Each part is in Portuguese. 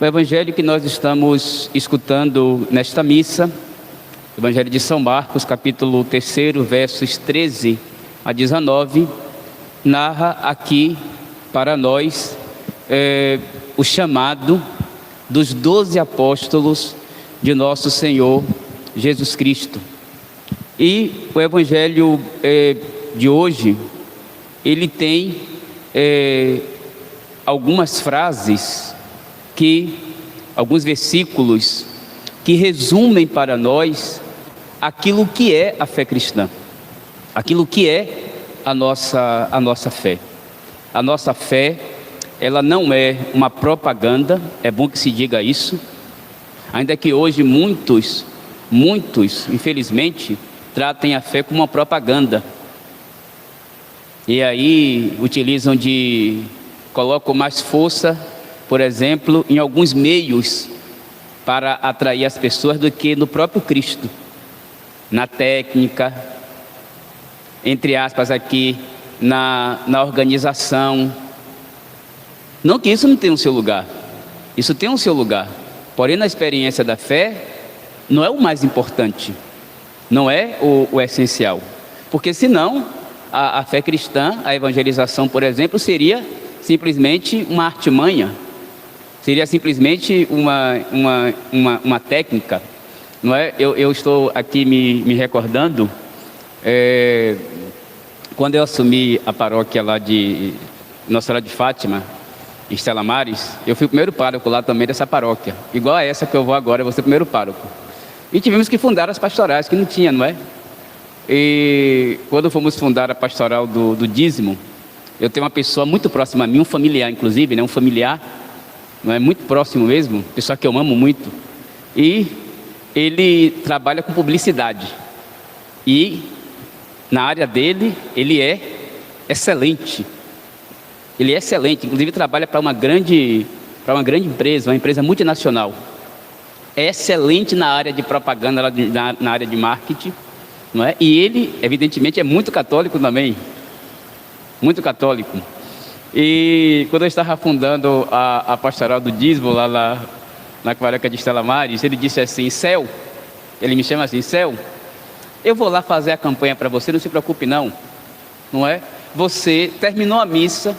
O evangelho que nós estamos escutando nesta missa, o evangelho de São Marcos, capítulo 3, versos 13 a 19, narra aqui para nós o chamado dos 12 apóstolos de nosso Senhor Jesus Cristo. E o evangelho de hoje, ele tem algumas frases, alguns versículos que resumem para nós aquilo que é a fé cristã, aquilo que é a nossa fé. A nossa fé, ela não é uma propaganda, é bom que se diga isso, ainda que hoje muitos, infelizmente, tratem a fé como uma propaganda. E aí colocam mais força, por exemplo, em alguns meios para atrair as pessoas do que no próprio Cristo, na técnica, entre aspas aqui, na organização. Não que isso não tenha o seu lugar, isso tem o seu lugar, porém na experiência da fé, não é o mais importante, não é o essencial, porque senão a fé cristã, a evangelização, por exemplo, seria simplesmente uma artimanha, seria simplesmente uma técnica, não é? Eu estou aqui me recordando, quando eu assumi a paróquia lá de Nossa Senhora de Fátima, em Estela Maris, eu fui o primeiro pároco lá também dessa paróquia, igual a essa que eu vou agora, eu vou ser o primeiro pároco. E tivemos que fundar as pastorais, que não tinha, não é? E quando fomos fundar a pastoral do dízimo, eu tenho uma pessoa muito próxima a mim, um familiar inclusive, né? Um familiar, não é, muito próximo mesmo, pessoa que eu amo muito, e ele trabalha com publicidade, e na área dele, ele é excelente, inclusive trabalha para uma grande empresa, uma empresa multinacional, é excelente na área de propaganda, na área de marketing, não é? E ele, evidentemente, é muito católico também, muito católico. E quando eu estava fundando a pastoral do dízimo lá na paróquia de Estela Maris, ele disse assim: Céu, ele me chama assim, Céu, eu vou lá fazer a campanha para você, não se preocupe não é? Você terminou a missa,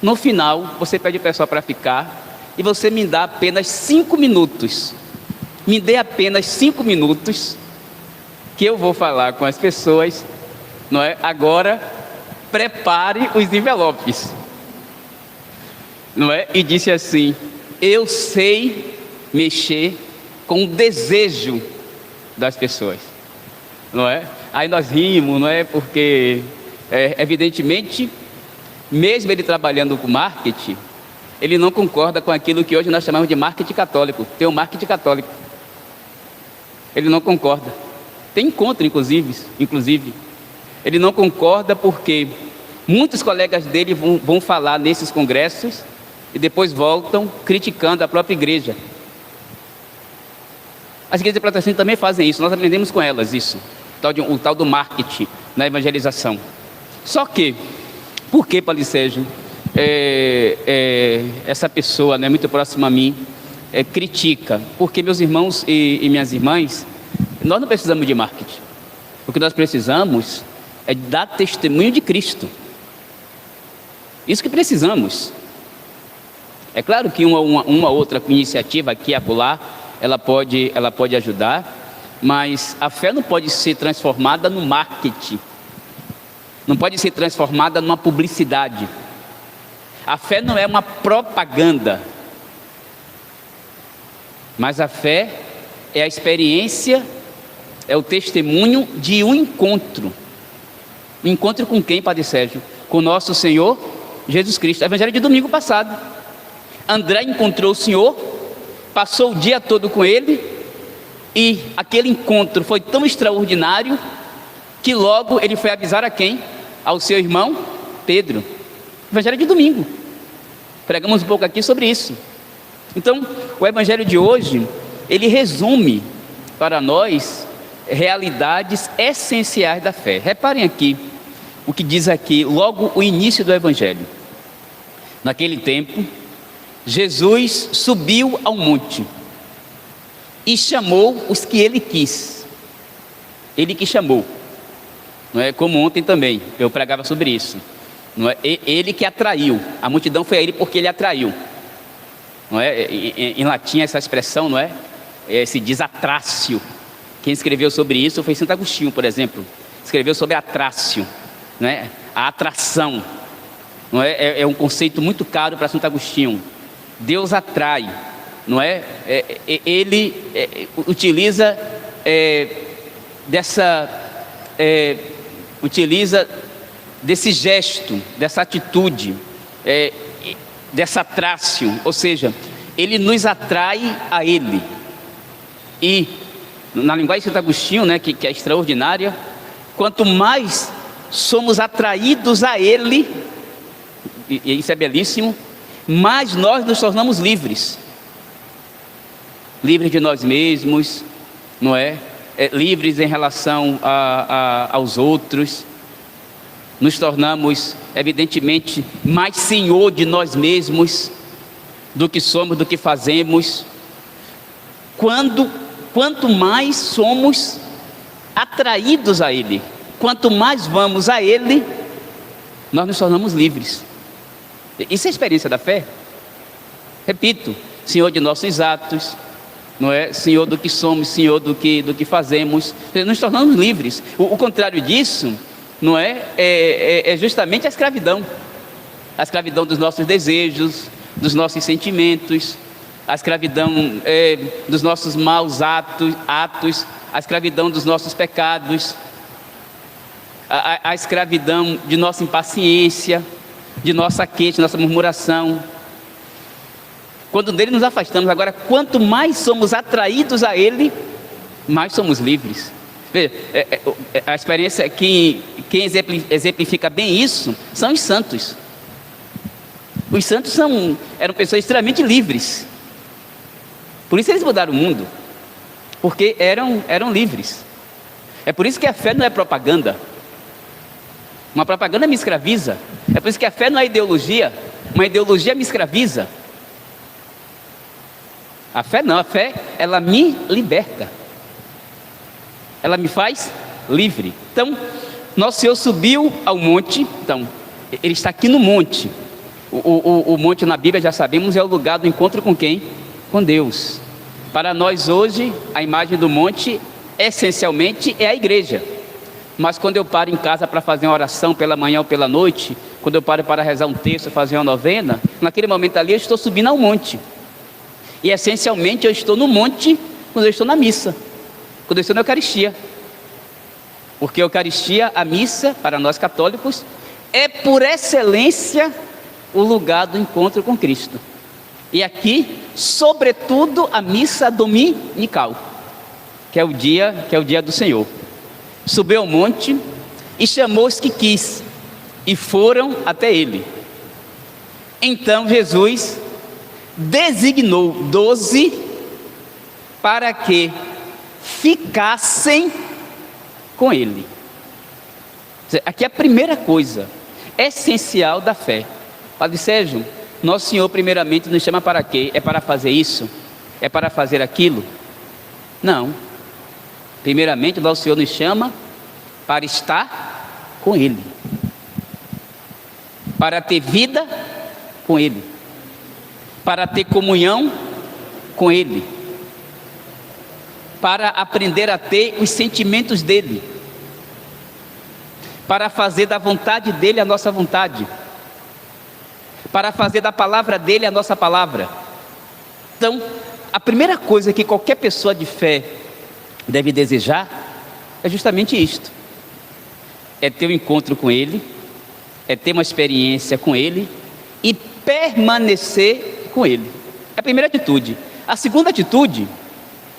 no final você pede o pessoal para ficar e você me dá apenas 5 minutos, me dê apenas 5 minutos que eu vou falar com as pessoas, não é? Agora prepare os envelopes, não é? E disse assim: eu sei mexer com o desejo das pessoas, não é? Aí nós rimos, não é? Porque evidentemente, mesmo ele trabalhando com marketing, ele não concorda com aquilo que hoje nós chamamos de marketing católico. Tem o marketing católico, ele não concorda, tem encontro inclusive ele não concorda porque muitos colegas dele vão falar nesses congressos e depois voltam criticando a própria igreja. As igrejas protestantes também fazem isso, nós aprendemos com elas isso, o tal do marketing na evangelização. Só que, por que, Padre Sérgio, essa pessoa, né, muito próxima a mim, critica? Porque meus irmãos e minhas irmãs, nós não precisamos de marketing. O que nós precisamos é dar testemunho de Cristo. Isso que precisamos. É claro que uma outra iniciativa aqui e acolá, ela pode ajudar, mas a fé não pode ser transformada no marketing, não pode ser transformada numa publicidade. A fé não é uma propaganda, mas a fé é a experiência, é o testemunho de um encontro. Um encontro com quem, Padre Sérgio? Com nosso Senhor Jesus Cristo. Evangelho de domingo passado, André encontrou o Senhor, passou o dia todo com ele, e aquele encontro foi tão extraordinário que logo ele foi avisar a quem? Ao seu irmão Pedro. Evangelho de domingo, pregamos um pouco aqui sobre isso. Então o evangelho de hoje, ele resume para nós realidades essenciais da fé. Reparem aqui o que diz aqui logo o início do evangelho. Naquele tempo, Jesus subiu ao monte e chamou os que ele quis. Ele que chamou. Não é como ontem também, eu pregava sobre isso. Não é ele que atraiu. A multidão foi a ele porque ele atraiu. Não é? Em latim essa expressão, não é? Se diz atrácio. Quem escreveu sobre isso foi Santo Agostinho, por exemplo. Escreveu sobre atrácio, não é? A atração. Não é? É um conceito muito caro para Santo Agostinho. Deus atrai, não é? Ele utiliza utiliza desse gesto, dessa atitude, dessa atrácio, ou seja, ele nos atrai a ele. E na linguagem de Santo Agostinho, né, que é extraordinária, quanto mais somos atraídos a ele, e isso é belíssimo, mais nós nos tornamos livres. Livres de nós mesmos, não é? Livres em relação aos outros. Nos tornamos, evidentemente, mais senhor de nós mesmos, do que somos, do que fazemos. Quanto mais somos atraídos a Ele, quanto mais vamos a Ele, nós nos tornamos livres. Isso é a experiência da fé. Repito, Senhor de nossos atos, não é? Senhor do que somos, Senhor do que fazemos. Nos tornamos livres. O contrário disso, não é justamente a escravidão dos nossos desejos, dos nossos sentimentos, a escravidão dos nossos maus atos, a escravidão dos nossos pecados, a escravidão de nossa impaciência, de nossa queixa, de nossa murmuração. Quando dele nos afastamos, agora quanto mais somos atraídos a ele, mais somos livres. A experiência quem exemplifica bem isso são os santos. Os santos eram pessoas extremamente livres. Por isso eles mudaram o mundo, porque eram livres. É por isso que a fé não é propaganda. Uma propaganda me escraviza. É por isso que a fé não é ideologia. Uma ideologia me escraviza. A fé não, a fé ela me liberta. Ela me faz livre. Então, nosso Senhor subiu ao monte. Então, ele está aqui no monte. O monte na Bíblia, já sabemos, é o lugar do encontro com quem? Com Deus. Para nós hoje, a imagem do monte, essencialmente, é a igreja. Mas quando eu paro em casa para fazer uma oração pela manhã ou pela noite, quando eu paro para rezar um texto, fazer uma novena, naquele momento ali eu estou subindo ao monte. E essencialmente eu estou no monte quando eu estou na missa, quando eu estou na Eucaristia. Porque a Eucaristia, a missa, para nós católicos, é por excelência o lugar do encontro com Cristo. E aqui, sobretudo, a missa dominical, que é o dia do Senhor. Subiu ao monte e chamou os que quis, e foram até ele. Então Jesus designou 12 para que ficassem com ele. Aqui é a primeira coisa essencial da fé. Padre Sérgio, nosso Senhor primeiramente nos chama para quê? É para fazer isso? É para fazer aquilo? Não. Primeiramente, nosso Senhor nos chama para estar com Ele, para ter vida com Ele, para ter comunhão com Ele, para aprender a ter os sentimentos dEle, para fazer da vontade dEle a nossa vontade, para fazer da palavra dEle a nossa palavra. Então, a primeira coisa que qualquer pessoa de fé deve desejar é justamente isto: é ter um encontro com Ele, é ter uma experiência com Ele e permanecer com Ele. É a primeira atitude. A segunda atitude,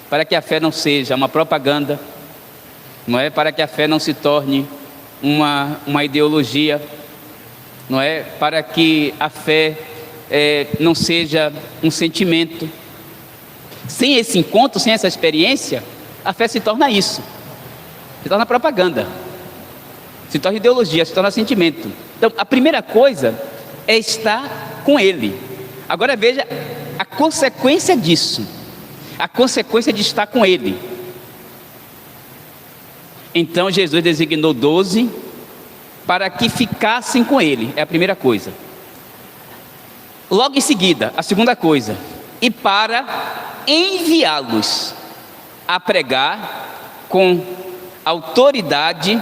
para que a fé não seja uma propaganda, não é? Para que a fé não se torne uma ideologia, não é? Para que a fé não seja um sentimento. Sem esse encontro, sem essa experiência, a fé se torna isso, se torna propaganda, se torna ideologia, se torna sentimento. Então, a primeira coisa é estar com Ele. Agora veja a consequência disso, a consequência de estar com ele. Então Jesus designou 12 para que ficassem com ele, é a primeira coisa. Logo em seguida, a segunda coisa, e para enviá-los a pregar com autoridade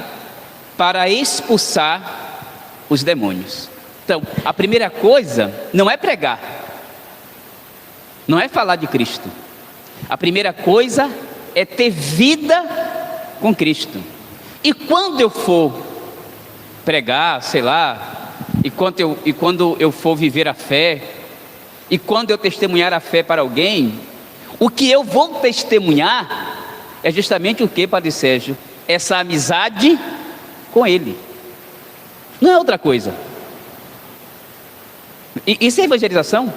para expulsar os demônios. Então, a primeira coisa não é pregar, não é falar de Cristo. A primeira coisa é ter vida com Cristo. E quando eu for pregar, sei lá, e quando eu for viver a fé, e quando eu testemunhar a fé para alguém, o que eu vou testemunhar é justamente o que, Padre Sérgio? Essa amizade com Ele. Não é outra coisa. Isso é evangelização?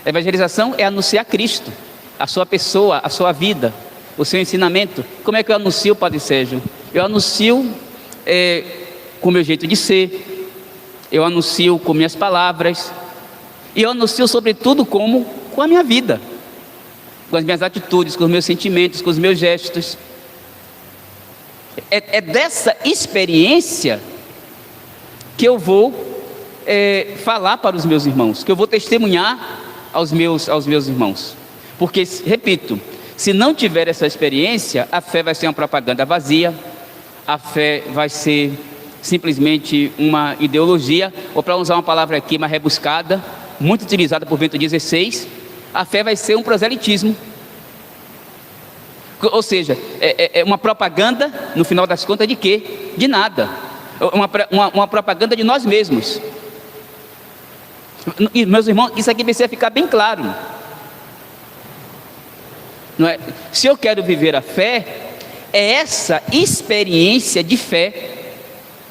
A evangelização é anunciar Cristo, a sua pessoa, a sua vida, o seu ensinamento. Como é que eu anuncio, Padre Sérgio? Eu anuncio com o meu jeito de ser, eu anuncio com minhas palavras, e eu anuncio sobretudo com a minha vida, com as minhas atitudes, com os meus sentimentos, com os meus gestos. É dessa experiência que eu vou falar para os meus irmãos, que eu vou testemunhar aos meus irmãos. Porque, repito, se não tiver essa experiência, a fé vai ser uma propaganda vazia, a fé vai ser simplesmente uma ideologia, ou, para usar uma palavra aqui mais rebuscada, muito utilizada por Bento XVI, a fé vai ser um proselitismo. Ou seja, é uma propaganda, no final das contas, de quê? De nada. Uma propaganda de nós mesmos. E, meus irmãos, isso aqui precisa ficar bem claro. Não é? Se eu quero viver a fé, é essa experiência de fé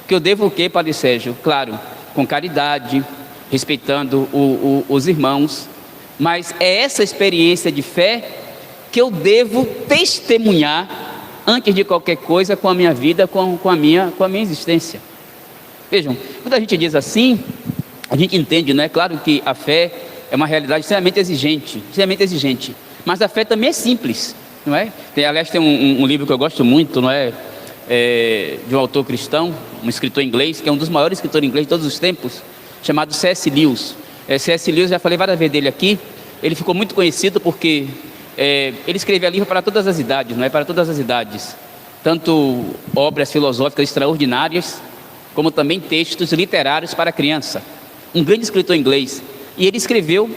que eu devo o quê, Padre Sérgio? Claro, com caridade, respeitando os irmãos, mas é essa experiência de fé que eu devo testemunhar antes de qualquer coisa com a minha vida, com a minha existência. Vejam, quando a gente diz assim, a gente entende, não é? Claro que a fé é uma realidade extremamente exigente, mas a fé também é simples, não é? Aliás, tem um livro que eu gosto muito, não é? De um autor cristão, um escritor inglês, que é um dos maiores escritores inglês de todos os tempos, chamado C.S. Lewis. C.S. Lewis, já falei várias vezes dele aqui. Ele ficou muito conhecido porque ele escrevia livros para todas as idades, não é? Para todas as idades, tanto obras filosóficas extraordinárias, como também textos literários para criança. Um grande escritor inglês. E ele escreveu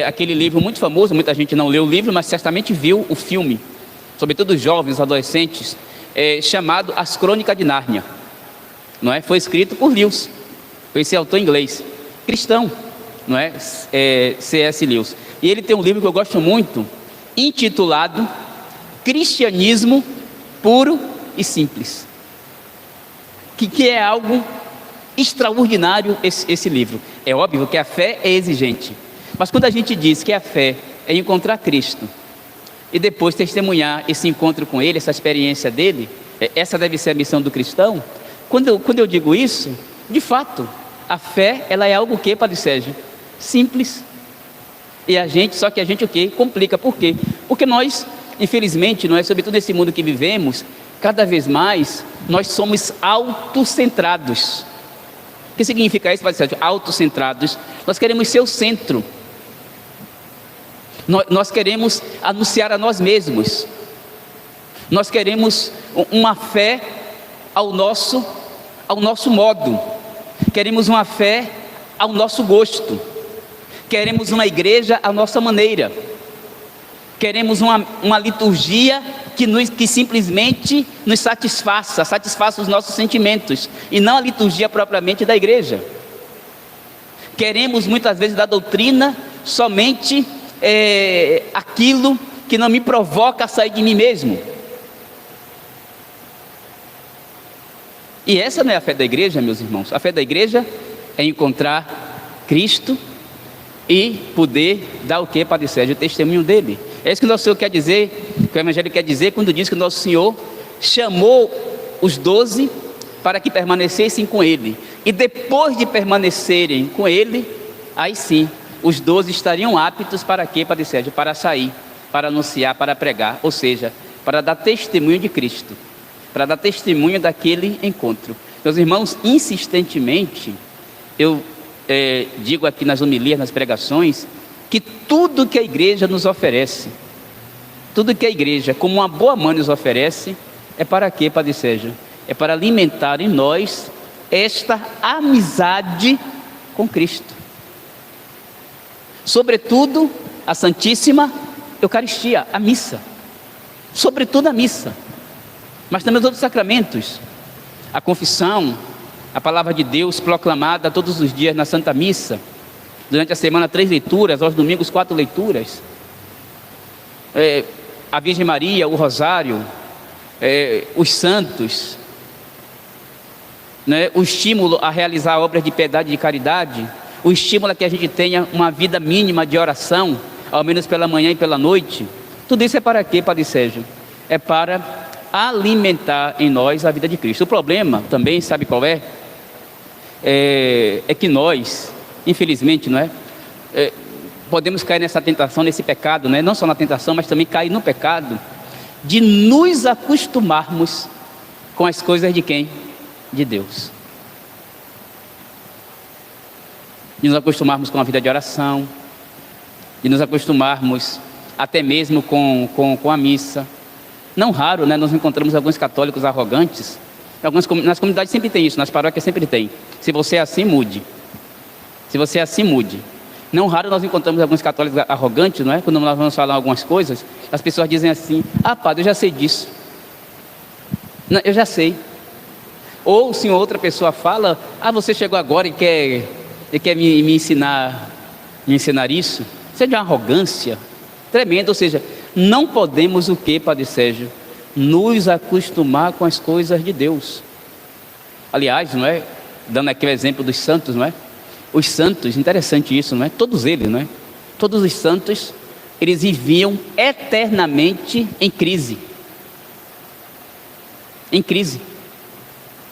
aquele livro muito famoso, muita gente não leu o livro, mas certamente viu o filme, sobretudo os jovens, os adolescentes, chamado As Crônicas de Nárnia, não é? Foi escrito por Lewis, foi esse autor inglês, cristão, não é? C.S. Lewis. E ele tem um livro que eu gosto muito, intitulado Cristianismo Puro e Simples, que é algo extraordinário esse livro. É óbvio que a fé é exigente, mas quando a gente diz que a fé é encontrar Cristo e depois testemunhar esse encontro com Ele, essa experiência dele, essa deve ser a missão do cristão. Quando eu digo isso, de fato, a fé, ela é algo que, Padre Sérgio? Simples. Só que a gente o quê? Complica. Por quê? Porque nós, infelizmente, não é, sobretudo nesse mundo que vivemos, cada vez mais nós somos autocentrados. O que significa isso, Padre Sérgio? Autocentrados. Nós queremos ser o centro. Nós queremos anunciar a nós mesmos. Nós queremos uma fé ao nosso modo. Queremos uma fé ao nosso gosto. Queremos uma igreja à nossa maneira. Queremos uma liturgia que simplesmente nos satisfaça os nossos sentimentos, e não a liturgia propriamente da igreja. Queremos muitas vezes da doutrina somente aquilo que não me provoca a sair de mim mesmo. E essa não é a fé da igreja, meus irmãos. A fé da igreja é encontrar Cristo e poder dar o que, Padre Sérgio? O testemunho dele. É isso que o nosso Senhor quer dizer, que o Evangelho quer dizer, quando diz que o nosso Senhor chamou os 12 para que permanecessem com Ele. E depois de permanecerem com Ele, aí sim, os 12 estariam aptos para quê, Padre Sérgio? Para sair, para anunciar, para pregar, ou seja, para dar testemunho de Cristo, para dar testemunho daquele encontro. Meus irmãos, insistentemente, eu digo aqui nas homilias, nas pregações, que tudo que a igreja nos oferece, tudo que a igreja, como uma boa mãe, nos oferece, é para quê, Padre Sérgio? É para alimentar em nós esta amizade com Cristo. Sobretudo, a Santíssima Eucaristia, a missa. Sobretudo a missa. Mas também os outros sacramentos. A confissão, a palavra de Deus proclamada todos os dias na Santa Missa. Durante a semana 3 leituras, aos domingos 4 leituras. A Virgem Maria, o Rosário, os santos, né? O estímulo a realizar obras de piedade e de caridade, o estímulo a que a gente tenha uma vida mínima de oração, ao menos pela manhã e pela noite. Tudo isso é para quê, Padre Sérgio? É para alimentar em nós a vida de Cristo. O problema também, sabe qual é? É que nós, infelizmente, não é? Podemos cair nessa tentação, nesse pecado, não só na tentação, mas também cair no pecado de nos acostumarmos com as coisas de quem? De Deus. De nos acostumarmos com a vida de oração, de nos acostumarmos até mesmo com a missa. Não raro, nós encontramos alguns católicos arrogantes. Nas comunidades sempre tem isso, nas paróquias sempre tem. Se você é assim, mude. Se você é assim, mude. Não raro nós encontramos alguns católicos arrogantes, não é? Quando nós vamos falar algumas coisas, as pessoas dizem assim: ah, padre, eu já sei disso. Não, eu já sei. Ou se outra pessoa fala: ah, você chegou agora e quer me ensinar isso. Isso é de uma arrogância tremenda. Ou seja, não podemos o que, Padre Sérgio? Nos acostumar com as coisas de Deus. Aliás, não é? Dando aqui o exemplo dos santos, não é? Os santos, interessante isso, não é? Todos eles, não é? Todos os santos, eles viviam eternamente em crise. Em crise.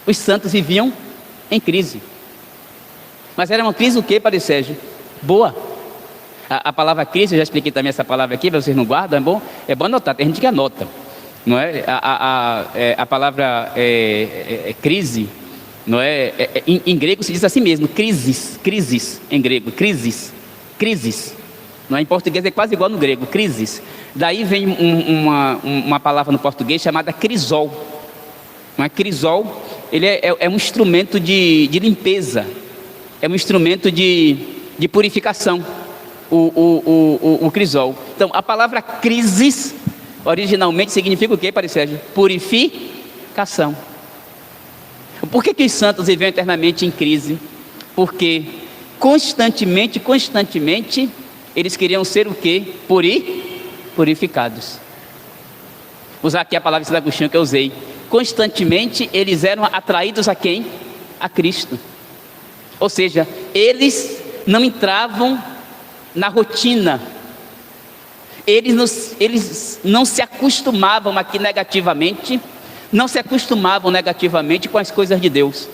Os santos viviam em crise. Mas era uma crise o quê, Padre Sérgio? Boa. A palavra crise, eu já expliquei também essa palavra aqui, vocês não guardam, é bom anotar, tem gente que anota. Não é? A palavra crise, não é? Em grego se diz assim mesmo, crisis, em grego, crisis. Não é? Em português é quase igual no grego, crisis. Daí vem uma palavra no português chamada crisol. Não é? Crisol, ele é um instrumento de limpeza, é um instrumento de purificação, o crisol. Então, a palavra crisis, originalmente significa o quê, Padre Sérgio? Purificação. Por que os santos viviam eternamente em crise? Porque constantemente, eles queriam ser o quê? Purificados. Vou usar aqui a palavra de Santo Agostinho que eu usei. Constantemente eles eram atraídos a quem? A Cristo. Ou seja, eles não entravam na rotina. Eles não se acostumavam aqui negativamente, não se acostumavam negativamente com as coisas de Deus.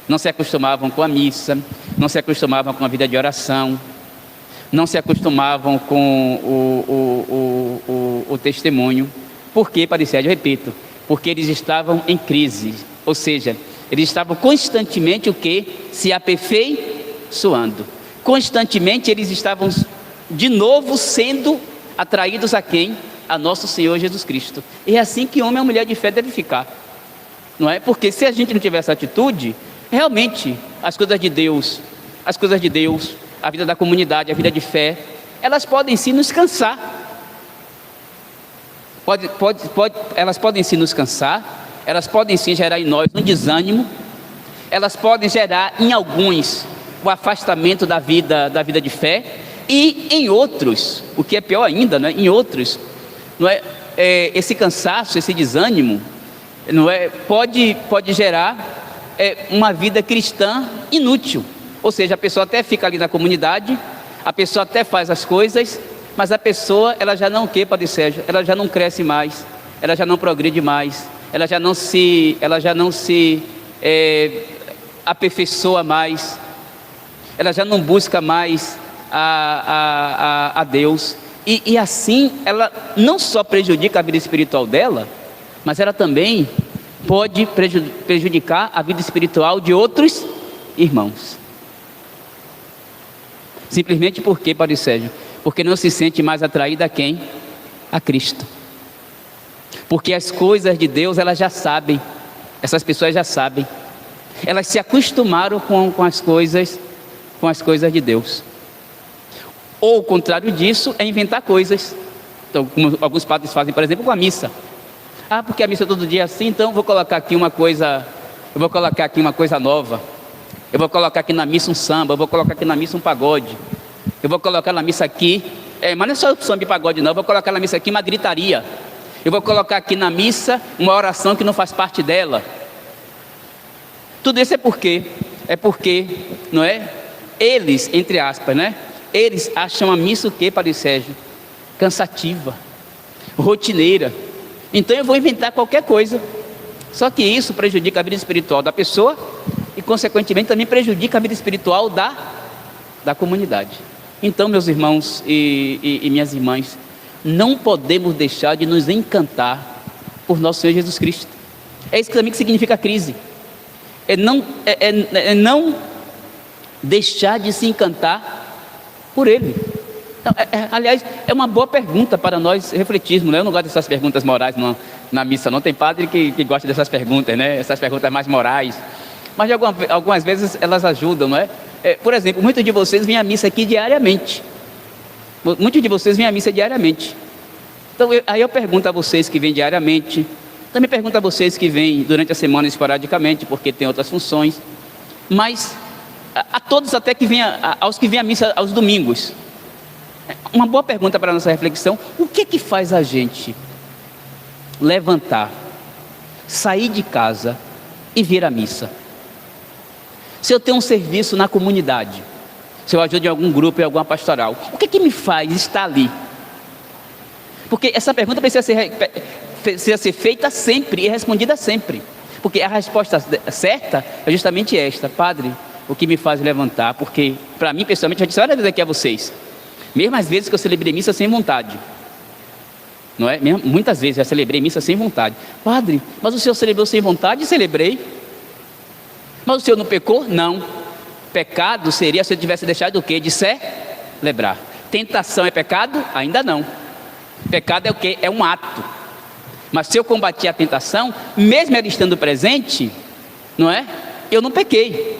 Não se acostumavam com a missa, não se acostumavam com a vida de oração, não se acostumavam com o testemunho. Por quê, Padre Sérgio? Eu repito, porque eles estavam em crise, ou seja, eles estavam constantemente o quê? Se aperfeiçoando. Constantemente eles estavam de novo sendo atraídos a quem? A nosso Senhor Jesus Cristo. E é assim que homem e mulher de fé deve ficar, não é? Porque se a gente não tiver essa atitude, realmente as coisas de Deus, a vida da comunidade, a vida de fé, elas podem sim nos cansar. Elas podem sim nos cansar, elas podem sim gerar em nós um desânimo, elas podem gerar em alguns o afastamento da vida de fé, e em outros, o que é pior ainda, né? Em outros, não é, esse cansaço, esse desânimo, não é, pode gerar uma vida cristã inútil. Ou seja, a pessoa até fica ali na comunidade, a pessoa até faz as coisas, mas a pessoa, ela já não quer, Padre Sérgio, ela já não cresce mais, ela já não progride mais, ela já não se aperfeiçoa mais. ela já não busca mais a Deus, e assim ela não só prejudica a vida espiritual dela, mas ela também pode prejudicar a vida espiritual de outros irmãos. Simplesmente porque, Padre Sérgio, porque não se sente mais atraída a quem? A Cristo. Porque as coisas de Deus elas já sabem, essas pessoas já sabem, elas se acostumaram com as coisas de Deus. Ou o contrário disso é inventar coisas. Então, como alguns padres fazem, por exemplo, com a missa. Ah, porque a missa todo dia é assim, então eu vou colocar aqui uma coisa nova. Eu vou colocar aqui na missa um samba, eu vou colocar aqui na missa um pagode. Eu vou colocar na missa aqui, mas não é só samba e pagode não, eu vou colocar na missa aqui uma gritaria. Eu vou colocar aqui na missa uma oração que não faz parte dela. Tudo isso é porque, não é? Eles, entre aspas, né? Eles acham a missa o quê, Padre Sérgio? Cansativa, rotineira. Então eu vou inventar qualquer coisa. Só que isso prejudica a vida espiritual da pessoa e, consequentemente, também prejudica a vida espiritual da comunidade. Então, meus irmãos e minhas irmãs, não podemos deixar de nos encantar por nosso Senhor Jesus Cristo. É isso também que significa crise. É não deixar de se encantar por Ele. Então, aliás, é uma boa pergunta para nós refletirmos, né? Eu não gosto dessas perguntas morais na missa, não. Tem padre que gosta dessas perguntas, né? Essas perguntas mais morais. Mas de algumas vezes elas ajudam, não é? Por exemplo, muitos de vocês vêm à missa aqui diariamente. Muitos de vocês vêm à missa diariamente. Então, aí eu pergunto a vocês que vêm diariamente, também pergunto a vocês que vêm durante a semana esporadicamente, porque tem outras funções, mas a todos até que vêm, aos que vêm à missa aos domingos. Uma boa pergunta para a nossa reflexão: o que faz a gente levantar, sair de casa e vir à missa? Se eu tenho um serviço na comunidade, se eu ajudo em algum grupo, em alguma pastoral, o que me faz estar ali? Porque essa pergunta precisa ser feita sempre e respondida sempre. Porque a resposta certa é justamente esta: Padre, o que me faz levantar? Porque, para mim, pessoalmente, já disse várias vezes aqui a vocês, mesmo às vezes que eu celebrei missa sem vontade, não é? Muitas vezes já celebrei missa sem vontade. Padre, mas o senhor celebrou sem vontade? Celebrei. Mas o senhor não pecou? Não. Pecado seria se eu tivesse deixado o quê? De celebrar. Tentação é pecado? Ainda não. Pecado é o quê? É um ato. Mas se eu combati a tentação, mesmo ela estando presente, não é? Eu não pequei.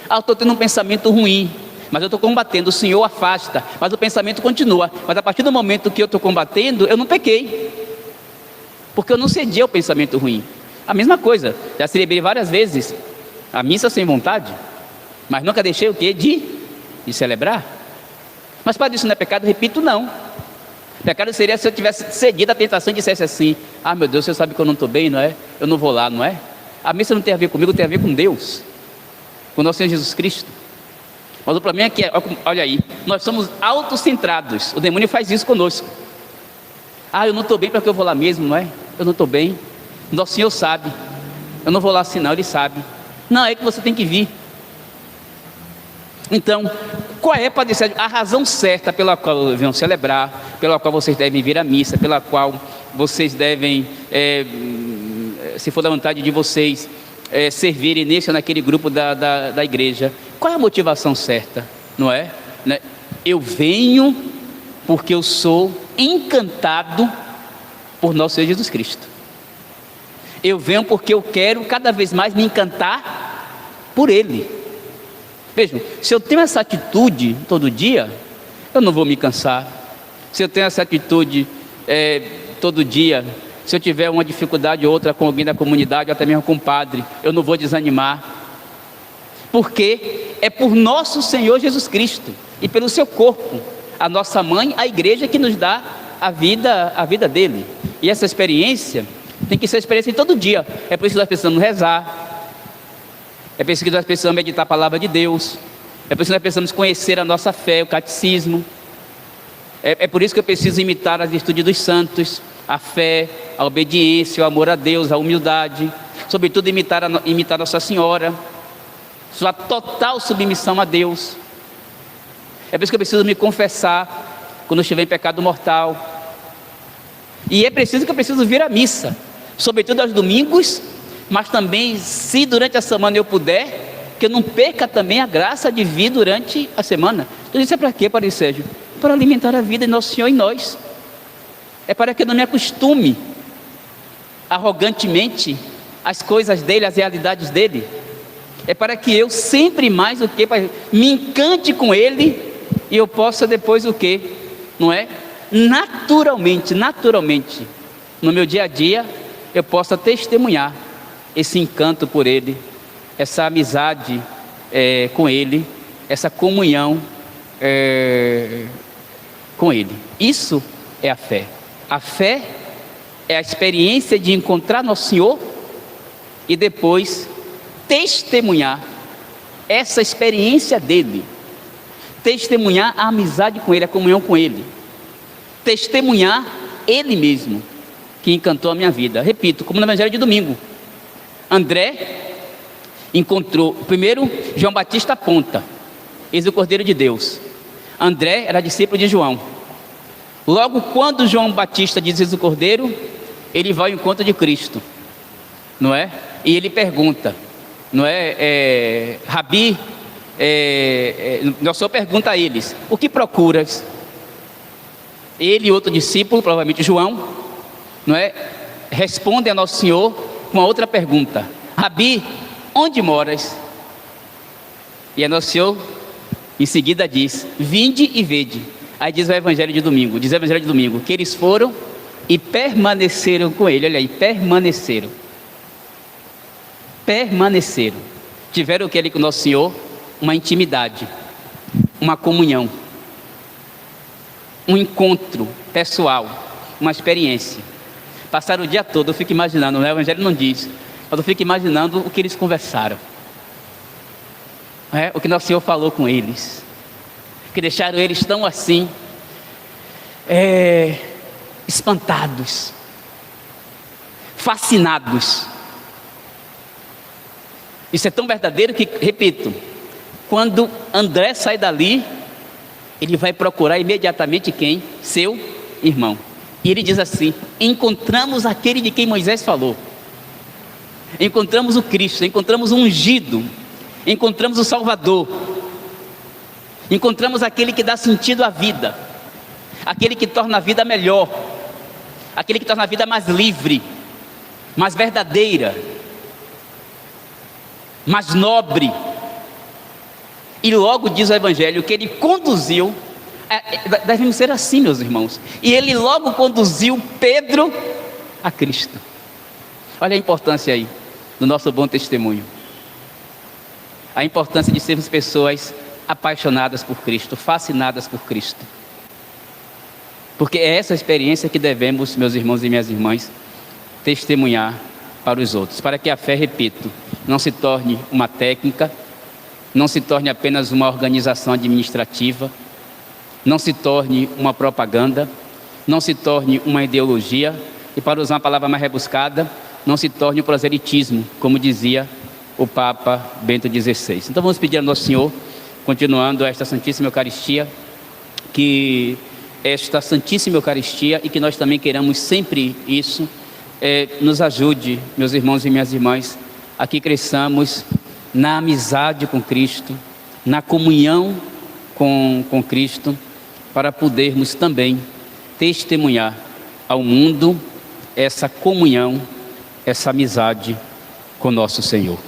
Eu estou tendo um pensamento ruim, mas eu estou combatendo. O Senhor afasta, mas o pensamento continua. Mas a partir do momento que eu estou combatendo, eu não pequei, porque eu não cedi ao pensamento ruim. A mesma coisa, já celebrei várias vezes a missa sem vontade, mas nunca deixei o quê? De celebrar. Mas, Padre, isso não é pecado? Repito, não. Pecado seria se eu tivesse cedido à tentação e dissesse assim: ah, meu Deus, você sabe que eu não estou bem, não é? Eu não vou lá, não é? A missa não tem a ver comigo, tem a ver com Deus, com o nosso Senhor Jesus Cristo. Mas o problema é que, olha aí, nós somos autocentrados. O demônio faz isso conosco. Ah, eu não estou bem porque eu vou lá mesmo, não é? Eu não estou bem. Nosso Senhor sabe. Eu não vou lá assim não, Ele sabe. Não, é que você tem que vir. Então, qual é, Padre Sérgio, a razão certa pela qual venham celebrar, pela qual vocês devem vir à missa, pela qual vocês devem, se for da vontade de vocês, servirem nesse ou naquele grupo da igreja? Qual é a motivação certa, não é? Eu venho porque eu sou encantado por nosso Senhor Jesus Cristo. Eu venho porque eu quero cada vez mais me encantar por Ele. Vejam, se eu tenho essa atitude todo dia, eu não vou me cansar. Se eu tenho essa atitude todo dia, se eu tiver uma dificuldade ou outra com alguém da comunidade, ou até mesmo com o padre, eu não vou desanimar. Porque é por nosso Senhor Jesus Cristo e pelo seu corpo, a nossa mãe, a igreja, que nos dá a vida dele. E essa experiência tem que ser experiência todo dia. É por isso que nós precisamos rezar, é por isso que nós precisamos meditar a palavra de Deus, é por isso que nós precisamos conhecer a nossa fé, o catecismo, é por isso que eu preciso imitar as virtudes dos santos, a fé, a obediência, o amor a Deus, a humildade, sobretudo imitar Nossa Senhora, sua total submissão a Deus. É por isso que eu preciso me confessar quando eu estiver em pecado mortal. E é preciso que eu preciso vir à missa, sobretudo aos domingos, mas também, se durante a semana eu puder, que eu não perca também a graça de vir durante a semana. Tudo isso é para quê, Padre Sérgio? Para alimentar a vida de Nosso Senhor em nós. É para que eu não me acostume arrogantemente às coisas dele, às realidades dele. É para que eu sempre mais o que me encante com ele e eu possa depois o que, não é? Naturalmente, no meu dia a dia, eu possa testemunhar esse encanto por ele, essa amizade com ele, essa comunhão com ele. Isso é a fé. A fé é a experiência de encontrar Nosso Senhor e depois testemunhar essa experiência dele, testemunhar a amizade com ele, a comunhão com ele, testemunhar ele mesmo que encantou a minha vida. Repito, como no Evangelho de domingo, André encontrou, primeiro João Batista aponta, eis o Cordeiro de Deus. André era discípulo de João. Logo quando João Batista diz eis o Cordeiro, ele vai ao encontro de Cristo, não é? E ele pergunta, não é? Rabi, Nosso Senhor pergunta a eles, o que procuras? Ele e outro discípulo, provavelmente João, não é? Responde a Nosso Senhor com uma outra pergunta, Rabi, onde moras? E a Nosso Senhor em seguida diz, vinde e vede. Aí diz o Evangelho de domingo, que eles foram e permaneceram com ele. Olha aí, permaneceram. Tiveram o que ali com o Nosso Senhor? Uma intimidade, uma comunhão, um encontro pessoal, uma experiência. Passaram o dia todo, eu fico imaginando, o Evangelho não diz, mas eu fico imaginando o que eles conversaram, o que Nosso Senhor falou com eles, que deixaram eles tão assim, espantados, fascinados. Isso é tão verdadeiro que, repito, quando André sai dali, ele vai procurar imediatamente quem? Seu irmão. E ele diz assim, encontramos aquele de quem Moisés falou, encontramos o Cristo, encontramos o ungido, encontramos o Salvador, encontramos aquele que dá sentido à vida, aquele que torna a vida melhor, aquele que torna a vida mais livre, mais verdadeira, mais nobre. E logo diz o Evangelho que ele conduziu, devemos ser assim, meus irmãos, e ele logo conduziu Pedro a Cristo. Olha a importância aí do nosso bom testemunho, a importância de sermos pessoas apaixonadas por Cristo, fascinadas por Cristo, porque é essa experiência que devemos, meus irmãos e minhas irmãs, testemunhar para os outros, para que a fé, repito, não se torne uma técnica, não se torne apenas uma organização administrativa, não se torne uma propaganda, não se torne uma ideologia, e para usar uma palavra mais rebuscada, não se torne um proselitismo, como dizia o Papa Bento XVI. Então vamos pedir a Nosso Senhor, continuando esta Santíssima Eucaristia, que esta Santíssima Eucaristia, e que nós também queiramos sempre isso, nos ajude, meus irmãos e minhas irmãs, a que cresçamos na amizade com Cristo, na comunhão com Cristo, para podermos também testemunhar ao mundo essa comunhão, essa amizade com nosso Senhor.